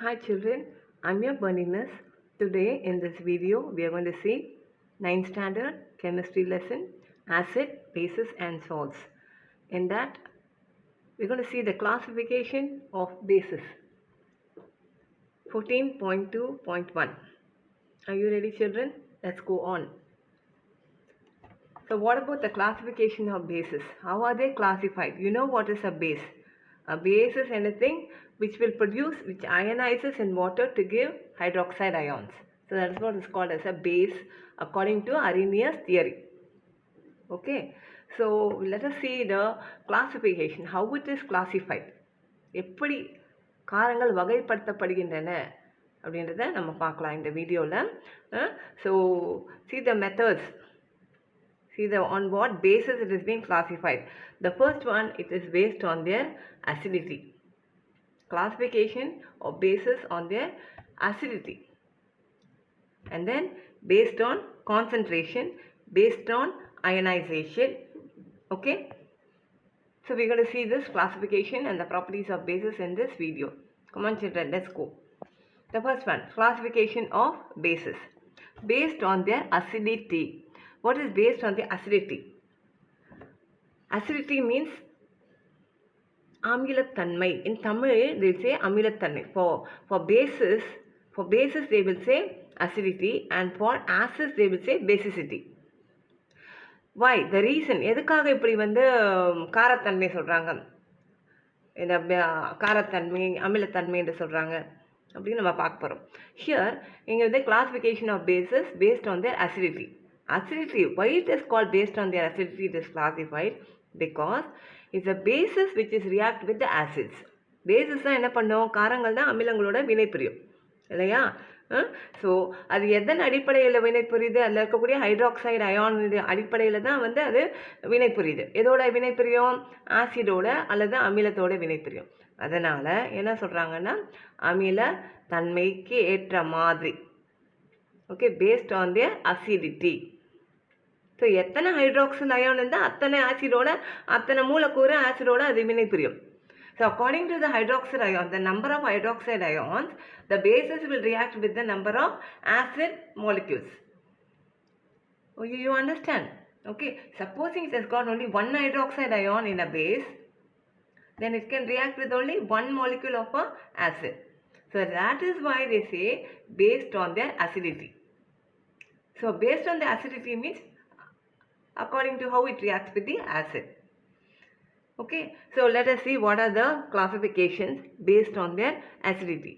Hi children, I'm your Berninas. Today in this video we are going to see 9th standard chemistry lesson acid, bases and salts. In that we're going to see the classification of bases. 14.2.1. Are you ready children? Let's go on. So what about the classification of bases? How are they classified? You know what is a base? A base is anything which ionizes in water to give hydroxide ions. So that is what is called as a base according to Arrhenius theory. Okay. So let us see the classification. How it is classified. எப்படி காரங்கள் வகைப்படுத்தப்படுகின்றன அப்படின்றத நம்ம பார்க்கலாம் இந்த வீடியோவில். So see the methods. See on what basis it is being classified. The first one, it is based on their acidity. Classification of bases on their acidity. And then based on concentration, based on ionization. Okay. So we're going to see this classification and the properties of bases in this video. Come on children, let's go. The first one, classification of bases. Based on their acidity. What is based on the acidity? Acidity means amilattanmai. In Tamil they will say amilattanmai. For bases they will say acidity, and for acids they will say basicity. Why? The reason எதுக்காக இப்படி காரத்தன்மை சொல்றாங்க, இந்த காரத்தன்மை அமிலத்தன்மை என்று சொல்றாங்க அப்படின்னு நம்ம பார்க்க போறோம். Here இங்க classification of bases based on their acidity. Acidity, why it is called based on their acidity it is classified? Because it's a basis which is react with the acids. Bases தான் என்ன பண்ணும், காரங்கள் தான் அமிலங்களோட வினை புரியும் இல்லையா? So அது எதன் அடிப்படையில் வினை புரியுது? அதில் இருக்கக்கூடிய ஹைட்ராக்சைடு அயான் அடிப்படையில் தான் அது வினை புரியுது. எதோட வினை புரியும்? ஆசிடோட அல்லது அமிலத்தோட வினை புரியும். அதனால் என்ன சொல்கிறாங்கன்னா அமில தன்மைக்கு ஏற்ற மாதிரி. Okay, based on their acidity. So எத்தனை ஹைட்ராக்சைல் அயான் இருந்தால் அத்தனை ஆசிடோட, அத்தனை மூலக்கூறு ஆசிடோட அது வினை புரியும். So according to the hydroxide ion, the number of hydroxide ions, the bases will react with the number of acid molecules. Oh, you understand? Okay, supposing it has got only one hydroxide ion in a base, then it can react with only one molecule of a acid. So that is why they say based on their acidity. So based on the acidity means according to how it reacts with the acid. Okay, so let us see what are the classifications based on their acidity.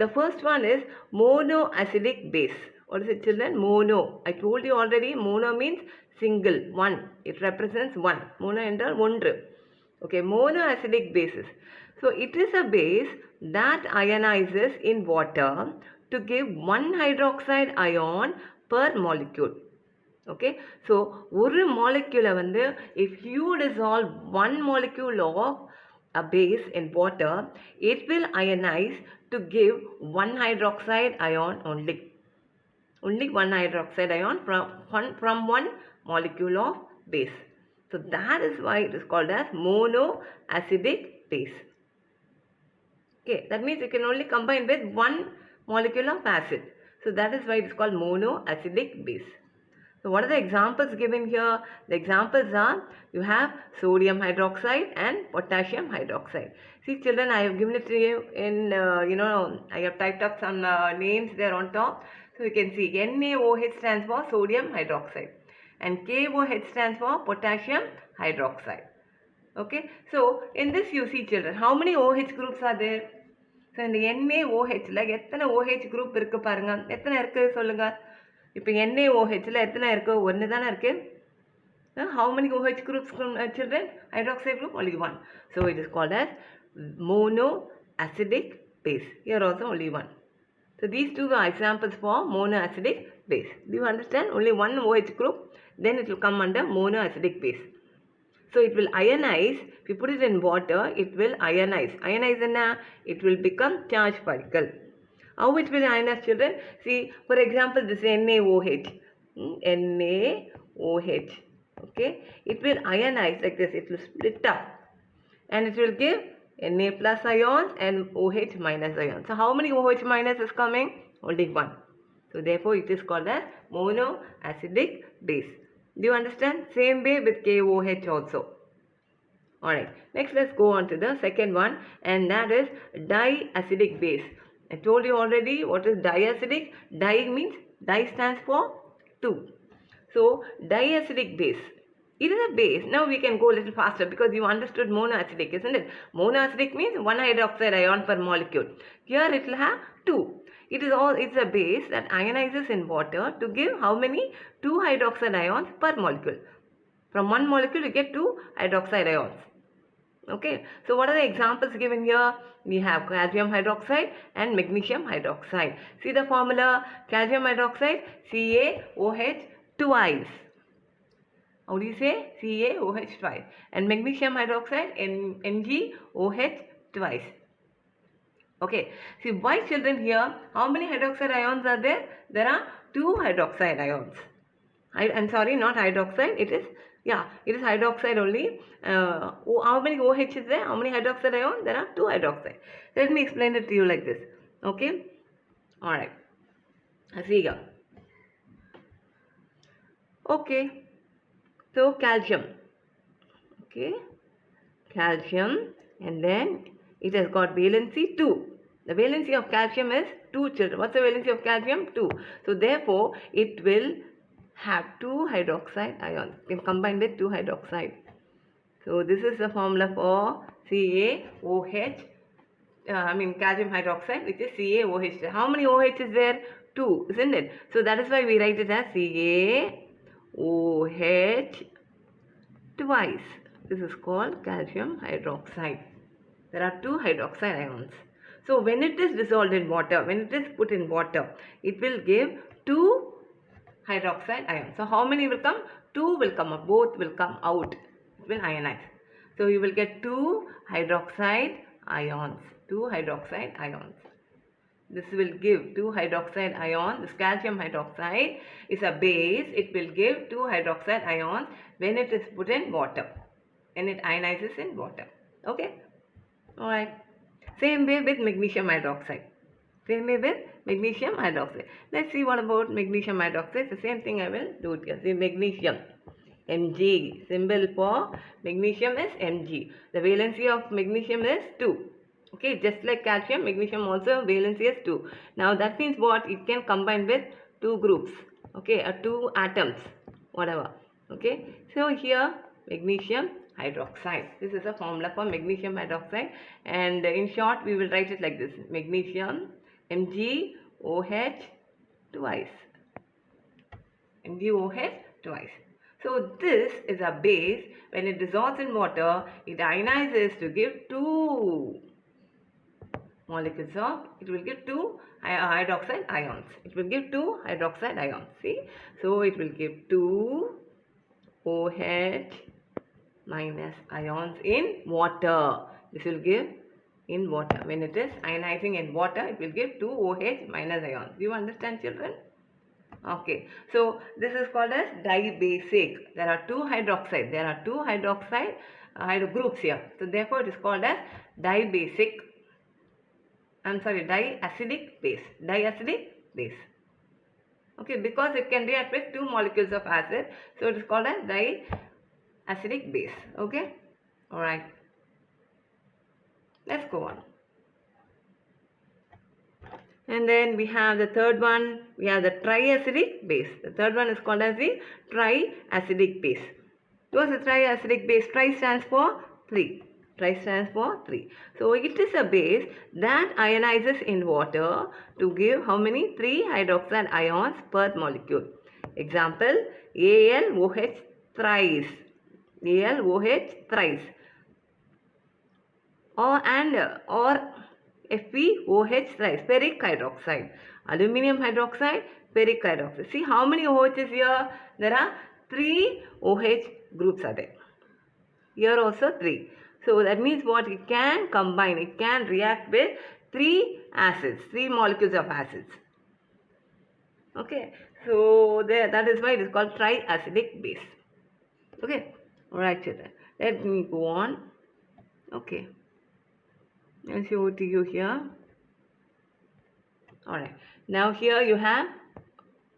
The first one is monoacidic base. What is it children? Mono. I told you already, mono means single, one. It represents one. Mono என்றால் ஒன்று. Okay, monoacidic bases. So it is a base that ionizes in water to give one hydroxide ion per molecule. Okay, so ஒரு molecule if you dissolve one molecule of a base in water, it will ionize to give one hydroxide ion only one hydroxide ion from one molecule of base. So that is why it is called as monoacidic base. Okay, that means you can only combine with one molecule of acid. So that is why it is called monoacidic base. So what are the examples given here? The examples are, you have sodium hydroxide and potassium hydroxide. See children, I have given it to you in, I have typed up some names there on top. So you can see NaOH stands for sodium hydroxide and KOH stands for potassium hydroxide. Okay, so in this you see children, how many OH groups are there? So in the NaOH, எத்தனை OH group இருக்கு பாருங்க, எத்தனை இருக்கு சொல்லுங்க. இப்போ NaOHல எத்தனை இருக்கு? ஒன்று தானே இருக்கு. How many OH groups children? Hydroxide group only one. So it is called as monoacidic base. Here also only one. So these two are examples for monoacidic base. Do you understand? Only one OH group, then it will come under monoacidic base. So it will ionize. If you put it in water, it will ionize. Ionize it will become charged particle. How it will ionize children? See, for example, this NaOH. NaOH. Okay, it will ionize like this. It will split up and it will give Na plus ions and OH minus ions. So how many OH minus is coming? Only one. So therefore it is called as monoacidic base. Do you understand? Same way with KOH also. Alright, next let's go on to the second one, and that is diacidic base. I told you already what is diacidic. Di means di stands for 2. So diacidic base. It is a base. Now we can go a little faster because you understood monoacidic, isn't it? Monoacidic means one hydroxide ion per molecule. Here it will have 2. It's a base that ionizes in water to give how many? 2 hydroxide ions per molecule. From one molecule you get 2 hydroxide ions. Okay, so what are the examples given here? We have calcium hydroxide and magnesium hydroxide. See the formula: calcium hydroxide CaOH twice. How do you say? CaOH twice. And magnesium hydroxide MgOH twice. Okay, see, why children here? How many hydroxide ions are there? There are 2 hydroxide ions. I'm sorry, not hydroxide. It is hydroxide only. How many OH is there? How many hydroxide ions? There are 2 hydroxide. Let me explain it to you like this. Okay. All right. See here. Okay. So calcium. Okay. Calcium, and then it has got valency 2. The valency of calcium is 2, children. What's the valency of calcium? 2. So therefore, it will have 2 hydroxide ions. You can combine with 2 hydroxide. So this is the formula for CaOH. Calcium hydroxide, which is CaOH. How many OH is there? 2, isn't it? So that is why we write it as CaOH twice. This is called calcium hydroxide. There are 2 hydroxide ions. So when it is dissolved in water, when it is put in water, it will give 2 hydroxide ions. So how many will come? 2 will come up. Both will come out. It will ionize. So you will get 2 hydroxide ions. 2 hydroxide ions. This will give 2 hydroxide ions. This calcium hydroxide is a base. It will give 2 hydroxide ions when it is put in water. When it ionizes in water. Okay? Alright. Same way with magnesium hydroxide. Same way with magnesium hydroxide. Let's see what about magnesium hydroxide. The same thing I will do it here. See, magnesium. Mg. Symbol for magnesium is Mg. The valency of magnesium is 2. Okay, just like calcium, magnesium also valency is 2. Now that means what? It can combine with 2 groups. Okay, 2 atoms. Whatever. Okay, so here magnesium hydroxide. This is a formula for magnesium hydroxide, and in short we will write it like this: magnesium MgOH twice. MgOH twice. So this is a base. When it dissolves in water, it ionizes to give 2 molecules of, it will give 2 hydroxide ions. It will give 2 hydroxide ions. See? So it will give 2 OH minus ions in water. This will give in water. When it is ionizing in water, it will give 2 OH minus ions. Do you understand, children? Okay. So this is called as dibasic. There are 2 hydroxide. There are 2 hydroxide groups here. So therefore it is called as dibasic. Diacidic base. Diacidic base. Okay, because it can react with 2 molecules of acid, so it is called as diacidic base. Okay, all right. Let's go on. And then we have the third one. We have the triacidic base. The third one is called as the triacidic base. What is the triacidic base? Tri stands for 3. Tri stands for 3. So it is a base that ionizes in water to give how many? 3 hydroxide ions per molecule. Example, AlOH thrice. AlOH thrice. Or FeOH thrice. Ferric hydroxide. Aluminium hydroxide, ferric hydroxide. See how many OHs here? There are 3 OH groups are there. Here also 3. So that means what? It can combine, it can react with 3 acids, 3 molecules of acids. Okay, so that is why it is called triacidic base. Okay, alright children, let me go on. Okay, I'll show it to you here. Alright, now here you have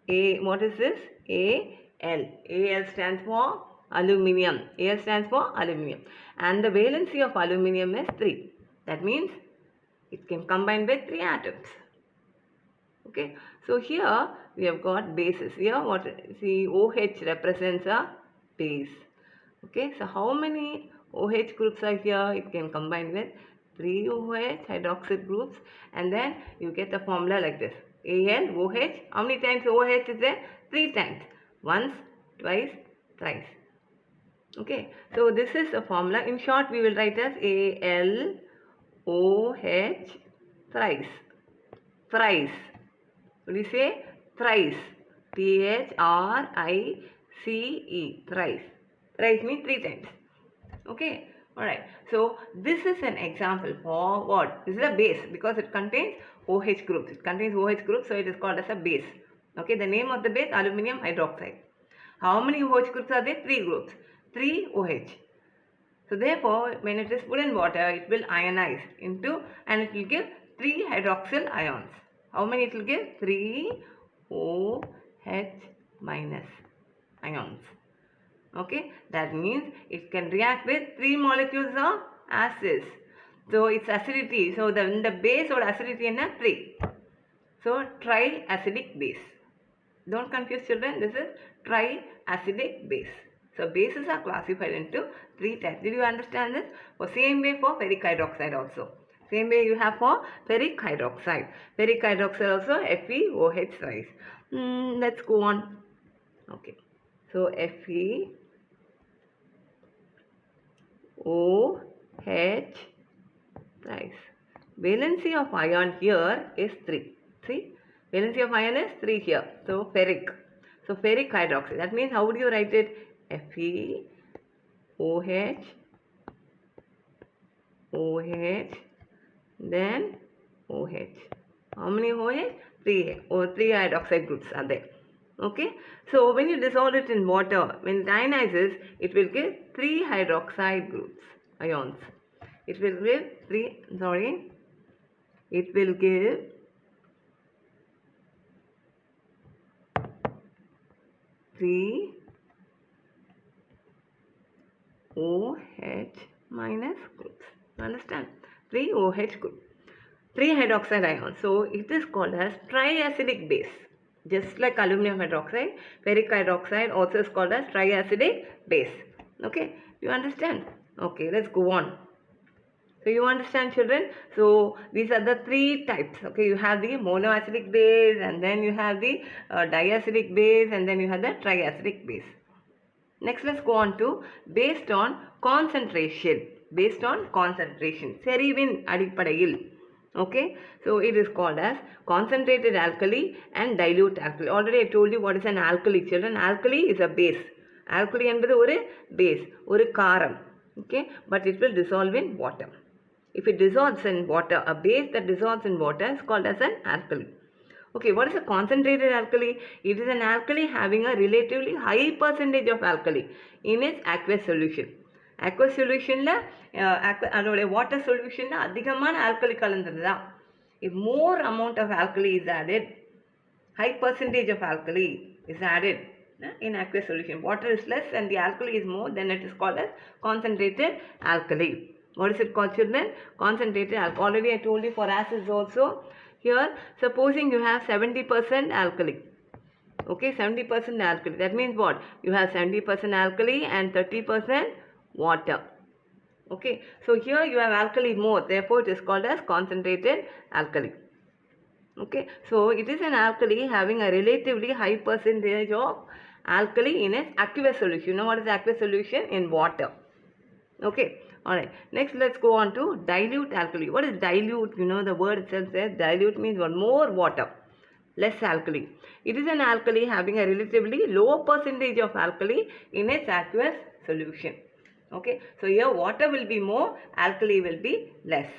what is this? Al. Al stands for aluminium. Al stands for aluminium. And the valency of aluminium is 3. That means it can combine with 3 atoms. Okay, so here we have got bases. Here what, see, OH represents a base. Okay, so how many OH groups are here? It can combine with 3 OH hydroxide groups, and then you get the formula like this. AlOH. How many times OH is there? 3 times. Once, twice, thrice. Okay, so this is the formula. In short, we will write as AlOH thrice. Thrice. What do you say? Thrice. THRICE. Thrice. Thrice means 3 times. Okay. Alright. So this is an example for what? This is a base because it contains OH groups. It contains OH groups, so it is called as a base. Okay. The name of the base, aluminium hydroxide. How many OH groups are there? 3 groups. 3 OH. So therefore, when it is put in water, it will ionize into, and it will give 3 hydroxyl ions. How many it will give? 3 OH minus ions. Okay, that means it can react with 3 molecules of acids. So its acidity, so the base or acidity is 3. So triacidic base. Don't confuse children, this is triacidic base. So bases are classified into 3 types. Did you understand this? For same way for ferric hydroxide also. Same way you have for ferric hydroxide. Ferric hydroxide also FeOH thrice. Let's go on. Okay. So FeOH thrice. Valency of ion here is 3. See? Valency of ion is 3 here. So ferric. So ferric hydroxide. That means how would you write it? FeOH OH then OH. How many OH? 3 or 3 hydroxide groups are there. Okay. So when you dissolve it in water, when it ionizes, it will give 3 hydroxide groups, ions. It will give 3 OH minus groups. Understand? 3 OH group. 3 hydroxide ions. So it is called as triacidic base. Just like aluminum hydroxide, ferric hydroxide also is called as triacidic base. Okay, you understand? Okay, let's go on. So you understand, children? So these are the 3 types. Okay, you have the monoacidic base, and then you have the diacidic base, and then you have the triacidic base. Next, let's go on to based on concentration. Based on concentration. Serivin adipadayil. Okay, so it is called as concentrated alkali and dilute alkali. Already I told you what is an alkali, children. Alkali is a base. Alkali என்பது ஒரு base, ஒரு காரம். Okay, but it will dissolve in water. If it dissolves in water, a base that dissolves in water is called as an alkali. Okay, what is a concentrated alkali? It is an alkali having a relatively high percentage of alkali in its aqueous solution. Aqueous solution la அதோட water solution la அதிகமான alkali கலந்திருந்தா, if more amount of alkali is added, high percentage of alkali is added in aqueous solution. Water is less and the alkali is more, then it is called as concentrated alkali. What is it called, children? Concentrated alkali. Already I told you for acids also. Here, supposing you have 70% alkali. Okay, 70% alkali. That means what? You have 70% alkali and 30% water. Okay, so here you have alkali more. Therefore, it is called as concentrated alkali. Okay, so it is an alkali having a relatively high percentage of alkali in its aqueous solution. You know what is aqueous solution? In water. Okay. Alright, next let's go on to dilute alkali. What is dilute? You know the word itself says dilute means what? More water, less alkali. It is an alkali having a relatively low percentage of alkali in its aqueous solution. Okay, so here water will be more, alkali will be less.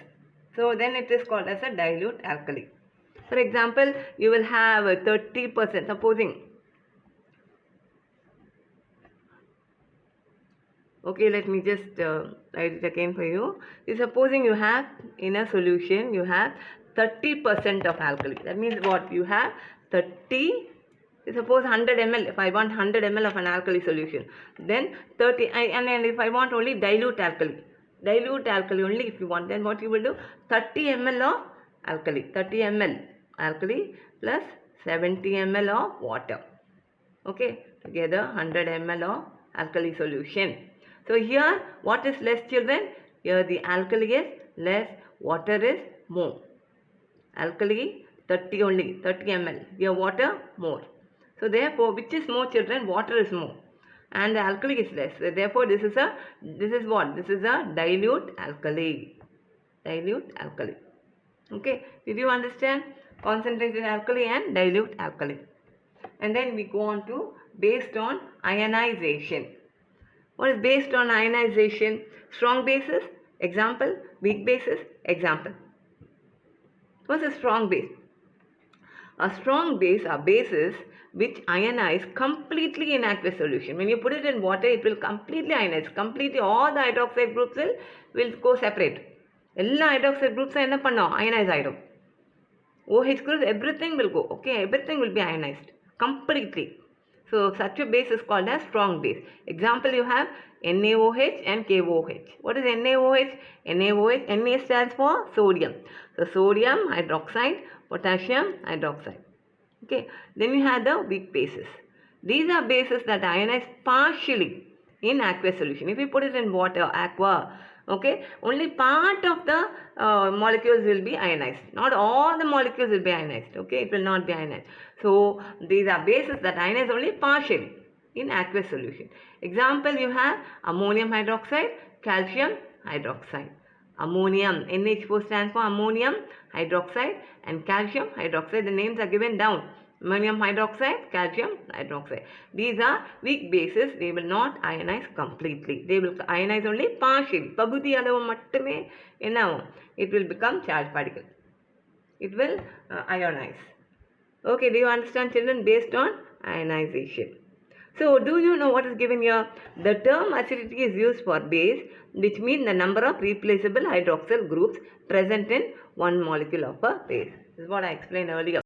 So then it is called as a dilute alkali. For example, you will have 30%, supposing Okay, let me just write it again for you. Supposing you have in a solution, you have 30% of alkali. That means what? You have 30, suppose 100 ml. If I want 100 ml of an alkali solution, then 30, and if I want only dilute alkali only if you want, then what you will do? 30 ml of alkali, 30 ml alkali plus 70 ml of water. Okay, together 100 ml of alkali solution. So here what is less, children? Here the alkali is less, water is more. Alkali 30 only, 30 ml. Here water more. So therefore, which is more, children? Water is more and the alkali is less. So therefore, this is what? This is a dilute alkali. Dilute alkali. Okay, did you understand? Concentrated alkali and dilute alkali. And then we go on to based on ionization. What is based on ionization? Strong bases, example. Weak bases, example. What's a strong base? A strong base are bases which ionize completely in aqueous solution. When you put it in water, it will completely ionize. Completely all the hydroxide groups will go separate. எல்லா hydroxide groups என்ன பண்ணோம்? Ionize ஆயிடும். OH groups, everything will go. Okay, everything will be ionized completely. So such a base is called as strong base. Example, you have NaOH and KOH. What is NaOH? NaOH, Na stands for sodium. So sodium hydroxide, potassium hydroxide. Okay, then you have the weak bases. These are bases that ionize partially in aqueous solution. If you put it in water, aqua, okay, only part of the molecules will be ionized. Not all the molecules will be ionized. Okay, it will not be ionized. So these are bases that ionize only partially in aqueous solution. Example, you have ammonium hydroxide, calcium hydroxide. Ammonium, NH4 stands for ammonium hydroxide and calcium hydroxide. The names are given down. Ammonium hydroxide, calcium hydroxide. These are weak bases. They will not ionize completely. They will ionize only partially. பகுதி அளவு மட்டுமே என்ன ஆகும்? It will become charged particle. It will ionize. Okay, do you understand, children? Based on ionization. So, do you know what is given here? The term acidity is used for base, which means the number of replaceable hydroxyl groups present in one molecule of a base. This is what I explained earlier.